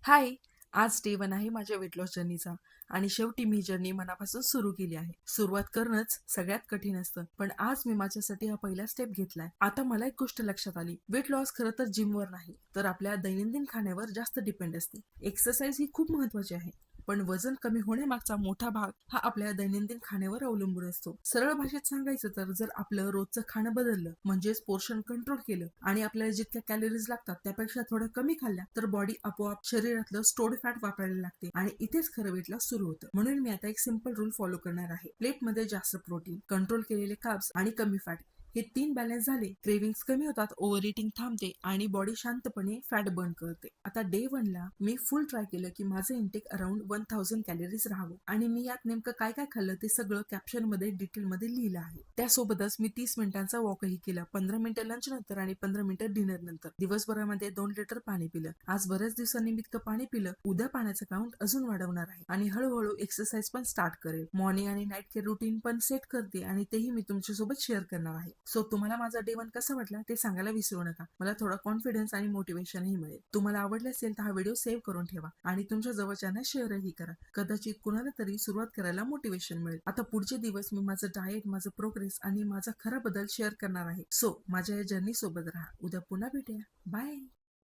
हाय. आज डे 1 आहे माझ्या वेट लॉस जर्नीचा आणि शेवटी मी जर्नी मनापासून सुरू केली आहे. सुरुवात करणंच सगळ्यात कठीण असतं, पण आज मी माझ्यासाठी हा पहिला स्टेप घेतलाय. आता मला एक गोष्ट लक्षात आली, वेट लॉस खरं तर जिमवर नाही, तर आपल्या दैनंदिन खाण्यावर जास्त डिपेंड असते. एक्सरसाइज ही खूप महत्वाची आहे, पण वजन कमी होण्यामागचा मोठा भाग हा आपल्या दैनंदिन खाण्यावर अवलंबून असतो. सरळ भाषेत सांगायचं तर जर आपलं रोजचं खाणं बदललं, म्हणजेच पोर्शन कंट्रोल केलं आणि आपल्याला जितक्या कॅलरीज लागतात त्यापेक्षा थोडं कमी खाल्ल्या, तर बॉडी आपोआप शरीरातलं स्टोर्ड फॅट वापरायला लागते आणि इथेच खरं वेट लॉस सुरू होतं. म्हणून मी आता एक सिंपल रूल फॉलो करणार आहे. प्लेटमध्ये जास्त प्रोटीन, कंट्रोल केलेले कार्ब्स आणि कमी फॅट हे 3 बॅलन्स झाले, क्रेविंग्स कमी होतात, ओव्हर इटिंग थांबते आणि बॉडी शांतपणे फॅट बर्न करते. आता डे 1 ला मी फुल ट्राय केलं की माझं इंटेक अराउंड 1000 कॅलरीज राहावं आणि मी यात नेमकं काय काय खाल्लं ते सगळं कॅप्शन मध्ये डिटेल मध्ये लिहिलं आहे. त्यासोबतच मी 30 मिनिटांचा वॉकही केला, 15 मिनिटं लंच नंतर आणि 15 मिनिटं डिनर नंतर. दिवसभरामध्ये 2 लिटर पाणी पिलं. आज बऱ्याच दिवसांनी मी इतकं पाणी पिलं, उद्या पाण्याचं काउंट अजून वाढवणार आहे आणि हळूहळू एक्सरसाइज पण स्टार्ट करेल. मॉर्निंग आणि नाईट केअर रुटीन पण सेट करते आणि तेही मी तुमच्यासोबत शेअर करणार आहे. सो तुम्हाला माझा डे 1 कसा वाटला ते सांगायला विसरू नका. मला थोडा कॉन्फिडन्स आणि मोटिवेशनही मिळेल. तुम्हाला आवडले असेल तर हा व्हिडिओ सेव्ह करून ठेवा आणि तुमच्या जवळच्यांना शेअरही करा. कदाचित कुणाला तरी सुरुवात करायला मोटिवेशन मिळेल. आता पुढचे दिवस मी माझं डाएट, माझं प्रोग्रेस आणि माझा खरा बदल शेअर करणार आहे. सो माझ्या या जर्नी सोबत राहा. उद्या पुन्हा भेटूया. बाय.